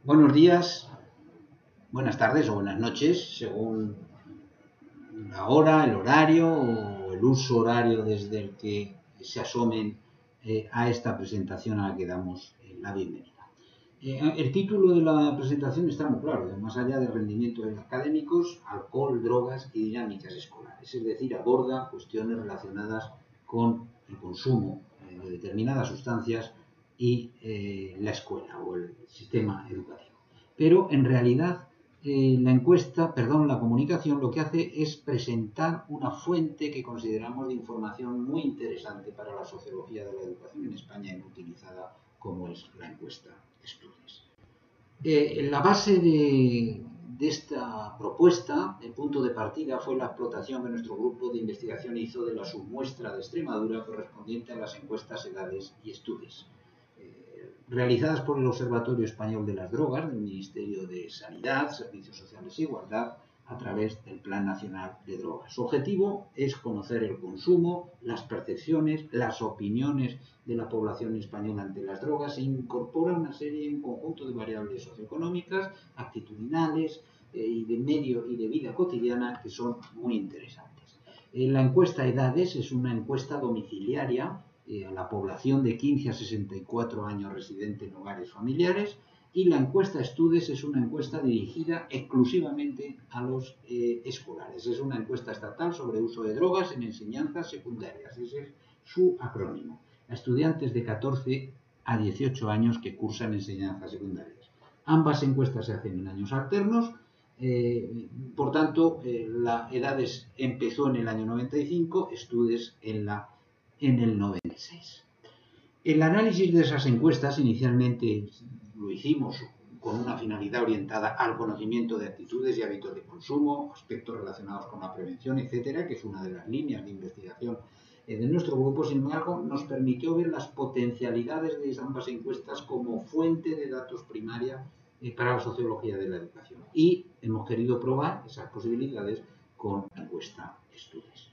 Buenos días, buenas tardes o buenas noches, según la hora, el horario o el uso horario desde el que se asomen a esta presentación a la que damos la bienvenida. El título de la presentación está muy claro: más allá de rendimientos académicos, alcohol, drogas y dinámicas escolares. Es decir, aborda cuestiones relacionadas con el consumo de determinadas sustancias y la escuela o el sistema educativo. Pero en realidad la comunicación lo que hace es presentar una fuente que consideramos de información muy interesante para la sociología de la educación en España, inutilizada, como es la encuesta Estudies. La base de esta propuesta, el punto de partida, fue la explotación que nuestro grupo de investigación hizo de la submuestra de Extremadura correspondiente a las encuestas Edades y Estudies, realizadas por el Observatorio Español de las Drogas del Ministerio de Sanidad, Servicios Sociales e Igualdad, a través del Plan Nacional de Drogas. Su objetivo es conocer el consumo, las percepciones, las opiniones de la población española ante las drogas e incorpora un conjunto de variables socioeconómicas, actitudinales y de medio y de vida cotidiana que son muy interesantes. La encuesta Edades es una encuesta domiciliaria a la población de 15 a 64 años residente en hogares familiares, y la encuesta Estudies es una encuesta dirigida exclusivamente a los escolares. Es una encuesta estatal sobre uso de drogas en enseñanzas secundarias. Ese es su acrónimo. A estudiantes de 14 a 18 años que cursan enseñanzas secundarias. Ambas encuestas se hacen en años alternos. Por tanto, la Edades empezó en el año 95, Estudies en el 96. El análisis de esas encuestas inicialmente lo hicimos con una finalidad orientada al conocimiento de actitudes y hábitos de consumo, aspectos relacionados con la prevención, etcétera, que es una de las líneas de investigación de nuestro grupo. Sin embargo, nos permitió ver las potencialidades de ambas encuestas como fuente de datos primaria para la sociología de la educación. Y hemos querido probar esas posibilidades con la encuesta Estudies.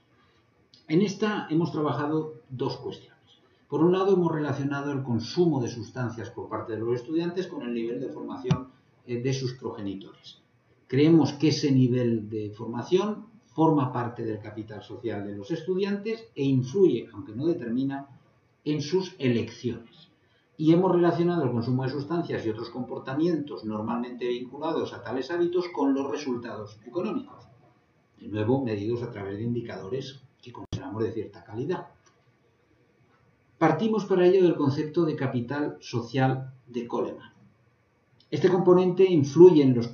En esta hemos trabajado dos cuestiones. Por un lado, hemos relacionado el consumo de sustancias por parte de los estudiantes con el nivel de formación de sus progenitores. Creemos que ese nivel de formación forma parte del capital social de los estudiantes e influye, aunque no determina, en sus elecciones. Y hemos relacionado el consumo de sustancias y otros comportamientos normalmente vinculados a tales hábitos con los resultados económicos, de nuevo medidos a través de indicadores que consideramos de cierta calidad. Partimos para ello del concepto de capital social de Coleman. Este componente influye en los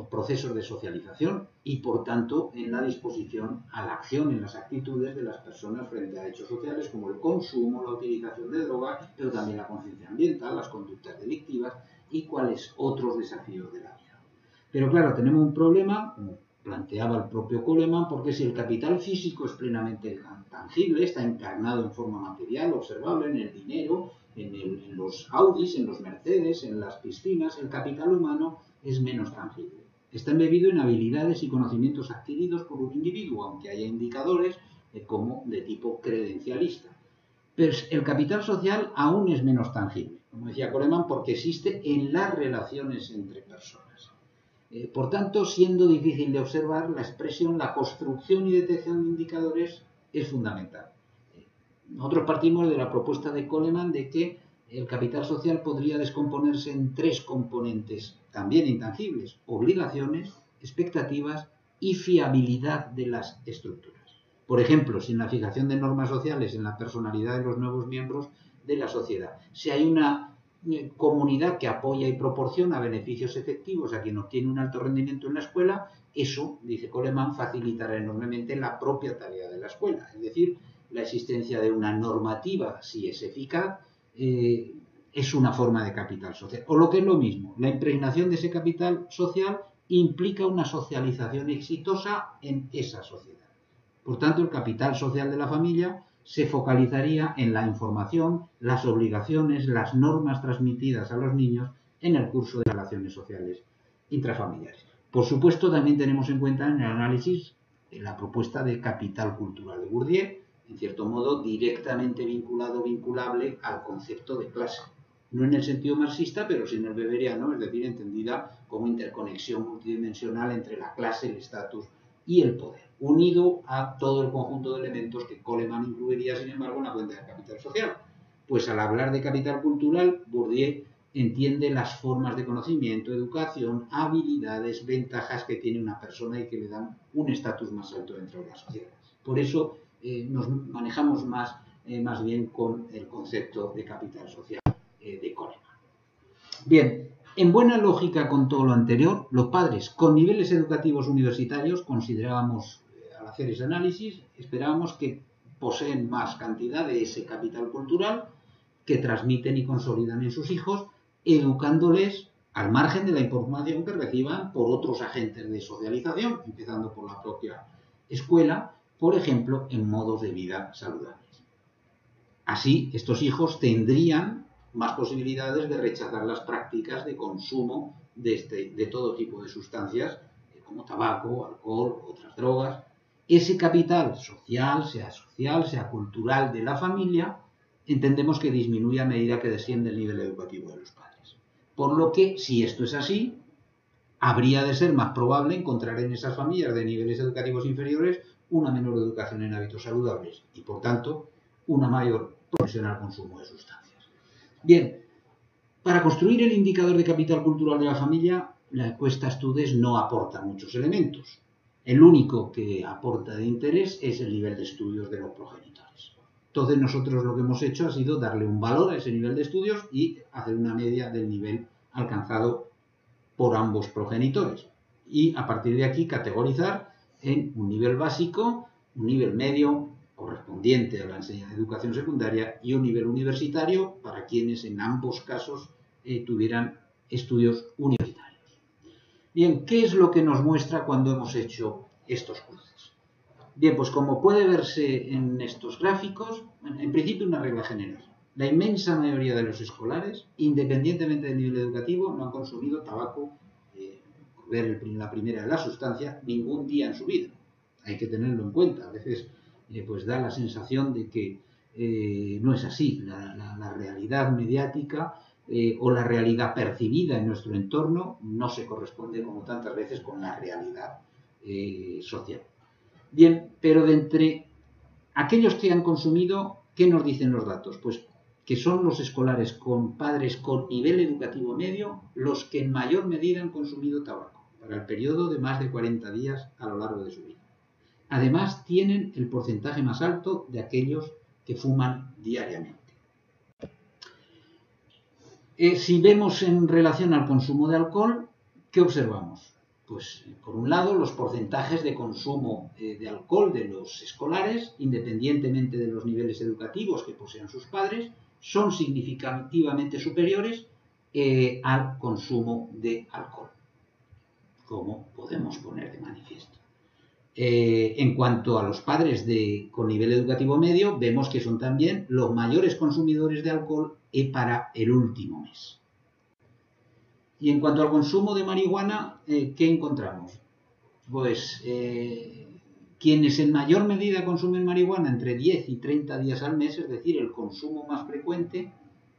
procesos de socialización y, por tanto, en la disposición a la acción, en las actitudes de las personas frente a hechos sociales como el consumo, la utilización de drogas, pero también la conciencia ambiental, las conductas delictivas y cuáles otros desafíos de la vida. Pero claro, tenemos un problema, como planteaba el propio Coleman, porque si el capital físico es plenamente tangible, está encarnado en forma material, observable en el dinero, en los Audis, en los Mercedes, en las piscinas, el capital humano es menos tangible. Está embebido en habilidades y conocimientos adquiridos por un individuo, aunque haya indicadores como de tipo credencialista. Pero el capital social aún es menos tangible, como decía Coleman, porque existe en las relaciones entre personas. Por tanto, siendo difícil de observar, la expresión, la construcción y detección de indicadores es fundamental. Nosotros partimos de la propuesta de Coleman de que el capital social podría descomponerse en tres componentes también intangibles: obligaciones, expectativas y fiabilidad de las estructuras. Por ejemplo, sin la fijación de normas sociales en la personalidad de los nuevos miembros de la sociedad. Si hay una comunidad que apoya y proporciona beneficios efectivos a quien obtiene un alto rendimiento en la escuela, eso, dice Coleman, facilitará enormemente la propia tarea de la escuela. Es decir, la existencia de una normativa, si es eficaz, es una forma de capital social. O lo que es lo mismo, la impregnación de ese capital social implica una socialización exitosa en esa sociedad. Por tanto, el capital social de la familia se focalizaría en la información, las obligaciones, las normas transmitidas a los niños en el curso de relaciones sociales intrafamiliares. Por supuesto, también tenemos en cuenta en el análisis la propuesta de capital cultural de Bourdieu, en cierto modo directamente vinculable al concepto de clase. no en el sentido marxista, pero sí en el weberiano, es decir, entendida como interconexión multidimensional entre la clase, el estatus y el poder, unido a todo el conjunto de elementos que Coleman incluiría, sin embargo, en la cuenta del capital social. Pues al hablar de capital cultural, Bourdieu entiende las formas de conocimiento, educación, habilidades, ventajas que tiene una persona y que le dan un estatus más alto dentro de la sociedad. Por eso nos manejamos más bien con el concepto de capital social de Coleman. Bien, en buena lógica con todo lo anterior, los padres con niveles educativos universitarios, considerábamos al hacer ese análisis, esperábamos que poseen más cantidad de ese capital cultural que transmiten y consolidan en sus hijos, educándoles al margen de la información que reciban por otros agentes de socialización, empezando por la propia escuela, por ejemplo, en modos de vida saludables. Así, estos hijos tendrían más posibilidades de rechazar las prácticas de consumo de todo tipo de sustancias, como tabaco, alcohol, otras drogas. Ese capital social, sea cultural de la familia, entendemos que disminuye a medida que desciende el nivel educativo de los padres. Por lo que, si esto es así, habría de ser más probable encontrar en esas familias de niveles educativos inferiores una menor educación en hábitos saludables y, por tanto, una mayor propensión al consumo de sustancias. Bien, para construir el indicador de capital cultural de la familia, la encuesta Studes no aporta muchos elementos. El único que aporta de interés es el nivel de estudios de los progenitores. Entonces nosotros lo que hemos hecho ha sido darle un valor a ese nivel de estudios y hacer una media del nivel alcanzado por ambos progenitores. Y a partir de aquí categorizar en un nivel básico, un nivel medio correspondiente a la enseñanza de educación secundaria y un nivel universitario para quienes en ambos casos tuvieran estudios universitarios. Bien, ¿qué es lo que nos muestra cuando hemos hecho estos cruces? Bien, pues como puede verse en estos gráficos, en principio una regla general. La inmensa mayoría de los escolares, independientemente del nivel educativo, no han consumido tabaco, por ver la primera de la sustancia, ningún día en su vida. Hay que tenerlo en cuenta. A veces pues da la sensación de que no es así. La realidad mediática o la realidad percibida en nuestro entorno no se corresponde, como tantas veces, con la realidad social. Bien, pero de entre aquellos que han consumido, ¿qué nos dicen los datos? Pues que son los escolares con padres con nivel educativo medio los que en mayor medida han consumido tabaco para el periodo de más de 40 días a lo largo de su vida. Además, tienen el porcentaje más alto de aquellos que fuman diariamente. Si vemos en relación al consumo de alcohol, ¿qué observamos? Pues, por un lado, los porcentajes de consumo de alcohol de los escolares, independientemente de los niveles educativos que posean sus padres, son significativamente superiores al consumo de alcohol, como podemos poner de manifiesto. En cuanto a los padres con nivel educativo medio, vemos que son también los mayores consumidores de alcohol para el último mes. Y en cuanto al consumo de marihuana, ¿qué encontramos? Pues quienes en mayor medida consumen marihuana entre 10 y 30 días al mes, es decir, el consumo más frecuente,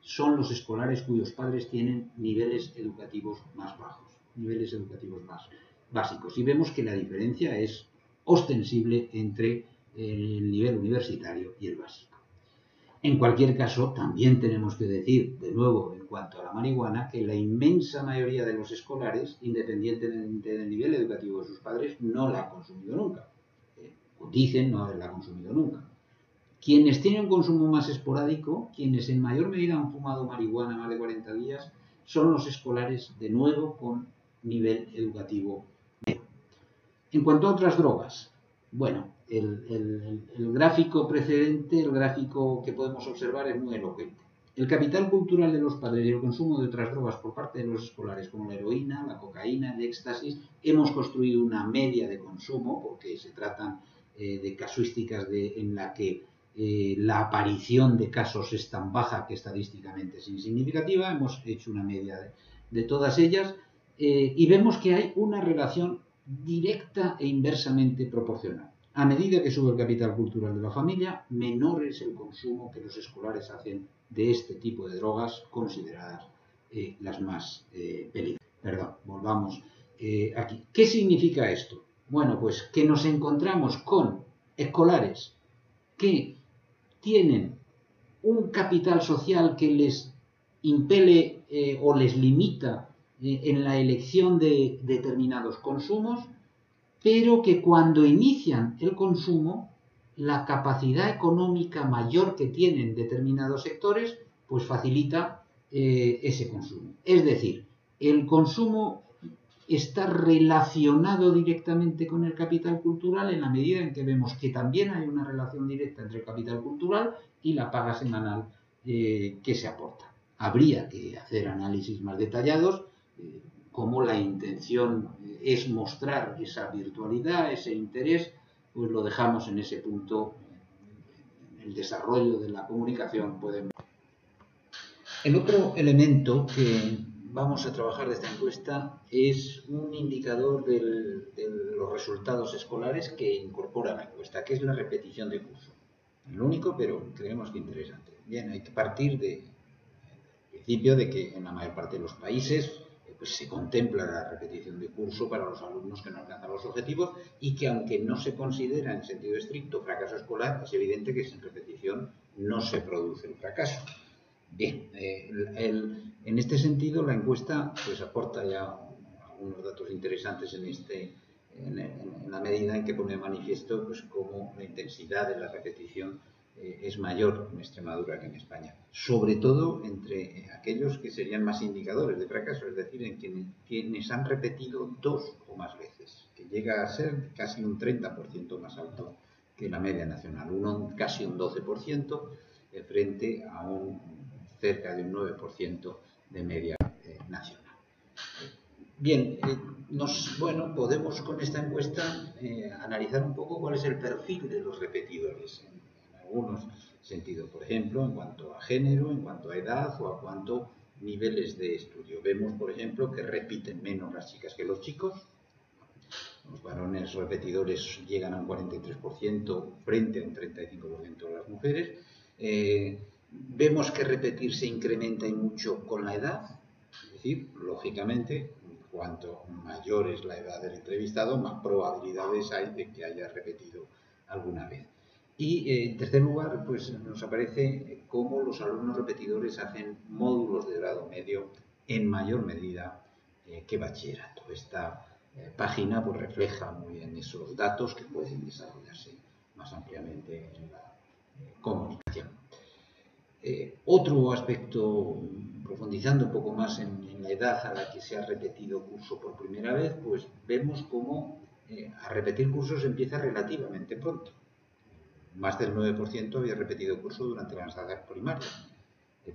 son los escolares cuyos padres tienen niveles educativos más bajos, niveles educativos más básicos. Y vemos que la diferencia es ostensible entre el nivel universitario y el básico. En cualquier caso, también tenemos que decir, de nuevo, en cuanto a la marihuana, que la inmensa mayoría de los escolares, independientemente del nivel educativo de sus padres, no la ha consumido nunca. O dicen no haberla consumido nunca. Quienes tienen un consumo más esporádico, quienes en mayor medida han fumado marihuana más de 40 días, son los escolares, de nuevo, con nivel educativo medio. En cuanto a otras drogas, bueno, el gráfico precedente, el gráfico que podemos observar es muy elocuente. El capital cultural de los padres y el consumo de otras drogas por parte de los escolares, como la heroína, la cocaína, el éxtasis, hemos construido una media de consumo, porque se tratan de casuísticas en la que la aparición de casos es tan baja que estadísticamente es insignificativa. Hemos hecho una media de todas ellas y vemos que hay una relación directa e inversamente proporcional. A medida que sube el capital cultural de la familia, menor es el consumo que los escolares hacen de este tipo de drogas consideradas las más peligrosas. Perdón, volvamos aquí. ¿Qué significa esto? Bueno, pues que nos encontramos con escolares que tienen un capital social que les impele o les limita en la elección de determinados consumos, pero que cuando inician el consumo, la capacidad económica mayor que tienen determinados sectores, pues facilita ese consumo. Es decir, el consumo está relacionado directamente con el capital cultural en la medida en que vemos que también hay una relación directa entre el capital cultural y la paga semanal que se aporta. Habría que hacer análisis más detallados, como la intención es mostrar esa virtualidad, ese interés, pues lo dejamos en ese punto. En el desarrollo de la comunicación pueden ver. El otro elemento que vamos a trabajar de esta encuesta es un indicador de los resultados escolares que incorpora la encuesta, que es la repetición de curso. El único, pero creemos que interesante. Bien, hay que partir del principio de que en la mayor parte de los países pues se contempla la repetición de curso para los alumnos que no alcanzan los objetivos y que, aunque no se considera en sentido estricto fracaso escolar, es evidente que sin repetición no se produce el fracaso. Bien, en este sentido la encuesta pues aporta ya algunos datos interesantes en la medida en que pone de manifiesto pues cómo la intensidad de la repetición es mayor en Extremadura que en España, sobre todo entre aquellos que serían más indicadores de fracaso, es decir, en quienes han repetido 2 o más veces, que llega a ser casi un 30% más alto que la media nacional, casi un 12% frente a cerca de un 9% de media nacional. Bien, podemos con esta encuesta analizar un poco cuál es el perfil de los repetidores en algunos sentidos, por ejemplo, en cuanto a género, en cuanto a edad o a cuanto niveles de estudio. Vemos, por ejemplo, que repiten menos las chicas que los chicos. Los varones repetidores llegan a un 43% frente a un 35% de las mujeres. Vemos que repetir se incrementa y mucho con la edad, es decir, lógicamente, cuanto mayor es la edad del entrevistado, más probabilidades hay de que haya repetido alguna vez. Y en tercer lugar, pues nos aparece cómo los alumnos repetidores hacen módulos de grado medio en mayor medida que bachillerato. Esta página pues refleja muy bien esos datos que pueden desarrollarse más ampliamente en la comunicación. Otro aspecto, profundizando un poco más en la edad a la que se ha repetido curso por primera vez, pues vemos cómo a repetir cursos empieza relativamente pronto. Más del 9% había repetido curso durante la enseñanza primaria,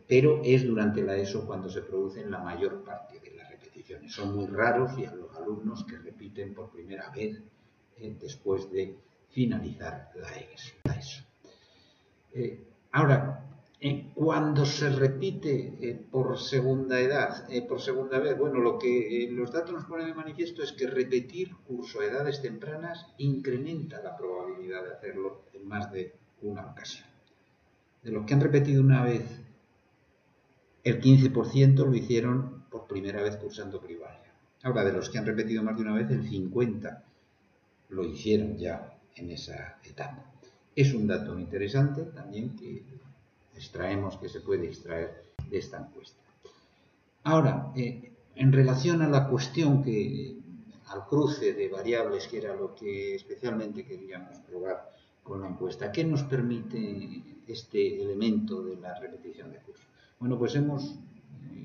pero es durante la ESO cuando se producen la mayor parte de las repeticiones. Son muy raros y a los alumnos que repiten por primera vez después de finalizar la ESO. Ahora, cuando se repite por segunda vez, bueno, lo que los datos nos ponen de manifiesto es que repetir curso a edades tempranas incrementa la probabilidad de hacerlo en más de una ocasión. De los que han repetido una vez, el 15% lo hicieron por primera vez cursando primaria. Ahora, de los que han repetido más de una vez, el 50% lo hicieron ya en esa etapa. Es un dato interesante también que se puede extraer de esta encuesta. Ahora, en relación a la cuestión al cruce de variables, que era lo que especialmente queríamos probar con la encuesta, ¿qué nos permite este elemento de la repetición de curso? Bueno, pues hemos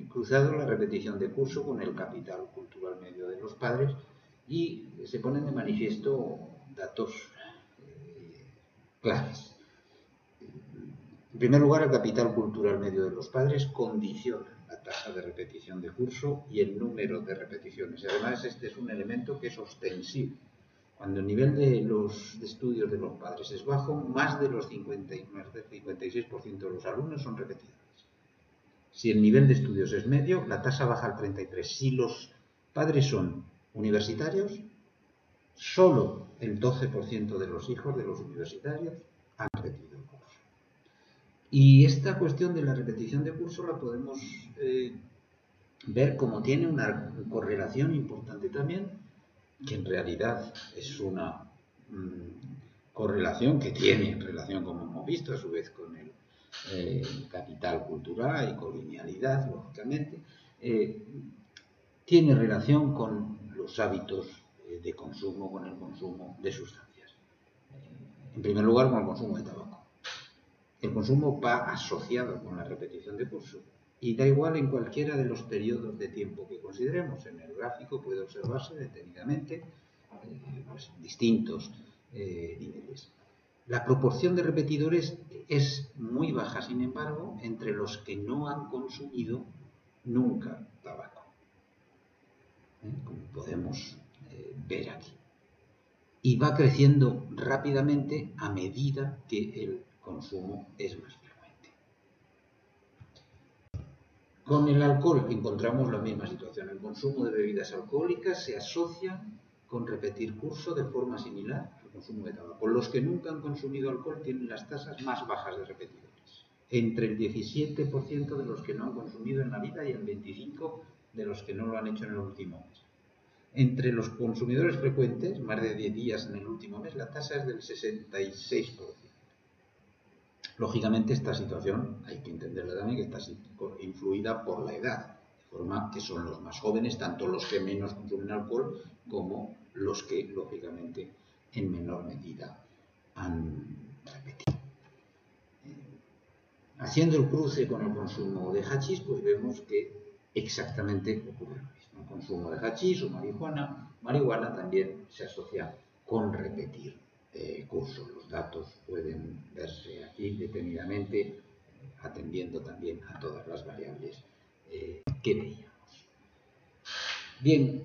cruzado la repetición de curso con el capital cultural medio de los padres y se ponen de manifiesto datos claves. En primer lugar, el capital cultural medio de los padres condiciona la tasa de repetición de curso y el número de repeticiones. Además, este es un elemento que es ostensible. Cuando el nivel de estudios de los padres es bajo, más del 56% de los alumnos son repetidores. Si el nivel de estudios es medio, la tasa baja al 33%. Si los padres son universitarios, solo el 12% de los hijos de los universitarios han repetido el curso. Y esta cuestión de la repetición de curso la podemos ver como tiene una correlación importante también, que en realidad es una correlación que tiene relación, como hemos visto, a su vez con el capital cultural y colonialidad, lógicamente, tiene relación con los hábitos de consumo, con el consumo de sustancias. En primer lugar, con el consumo de tabaco. El consumo va asociado con la repetición de curso y da igual en cualquiera de los periodos de tiempo que consideremos. En el gráfico puede observarse detenidamente pues, distintos niveles. La proporción de repetidores es muy baja, sin embargo, entre los que no han consumido nunca tabaco, como podemos ver aquí. Y va creciendo rápidamente a medida que el consumo es más frecuente. Con el alcohol encontramos la misma situación. El consumo de bebidas alcohólicas se asocia con repetir curso de forma similar al consumo de tabaco. Los que nunca han consumido alcohol tienen las tasas más bajas de repetidores. Entre el 17% de los que no han consumido en la vida y el 25% de los que no lo han hecho en el último mes. Entre los consumidores frecuentes, más de 10 días en el último mes, la tasa es del 66%. Lógicamente, esta situación hay que entenderla también que está influida por la edad, de forma que son los más jóvenes, tanto los que menos consumen alcohol como los que, lógicamente, en menor medida han repetido. Haciendo el cruce con el consumo de hachís, pues vemos que exactamente ocurre lo mismo. El consumo de hachís o marihuana también se asocia con repetir cursos. Los datos pueden verse aquí detenidamente, atendiendo también a todas las variables que veíamos. Bien,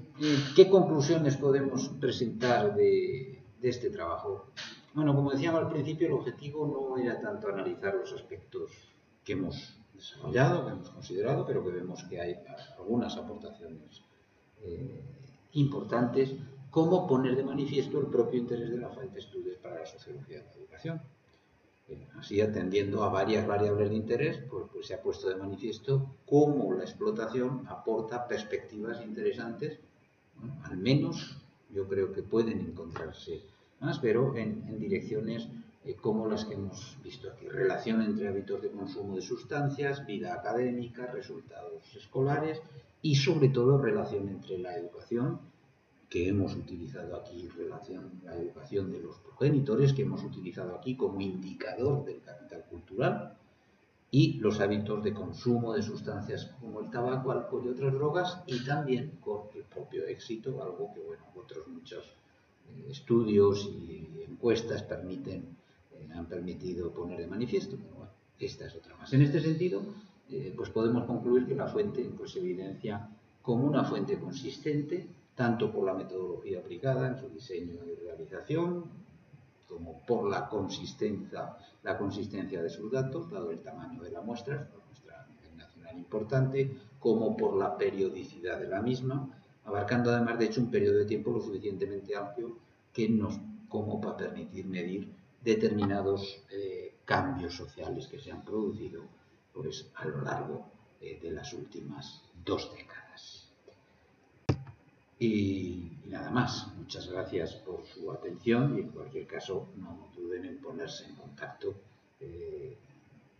¿qué conclusiones podemos presentar de este trabajo? Bueno, como decíamos al principio, el objetivo no era tanto analizar los aspectos que hemos desarrollado, que hemos considerado, pero que vemos que hay algunas aportaciones importantes, como poner de manifiesto el propio interés de la fuente de estudios para la sociología de la educación. Así, atendiendo a varias variables de interés, pues se ha puesto de manifiesto cómo la explotación aporta perspectivas interesantes, bueno, al menos yo creo que pueden encontrarse más, pero en direcciones como las que hemos visto aquí. Relación entre hábitos de consumo de sustancias, vida académica, resultados escolares y sobre todo relación entre la educación que hemos utilizado aquí, la educación de los progenitores, que hemos utilizado aquí como indicador del capital cultural, y los hábitos de consumo de sustancias como el tabaco, alcohol y otras drogas, y también con el propio éxito, algo que, bueno, otros muchos estudios y encuestas han permitido poner de manifiesto, pero bueno, esta es otra más. En este sentido, pues podemos concluir que la fuente pues, se evidencia como una fuente consistente, tanto por la metodología aplicada en su diseño y realización, como por la consistencia de sus datos, dado el tamaño de la muestra, es una muestra a nivel nacional importante, como por la periodicidad de la misma, abarcando además, de hecho, un periodo de tiempo lo suficientemente amplio como para permitir medir determinados cambios sociales que se han producido pues, a lo largo de las últimas 2 décadas. Y nada más, muchas gracias por su atención y en cualquier caso no duden en ponerse en contacto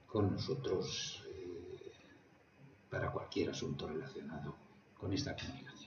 con nosotros para cualquier asunto relacionado con esta comunicación.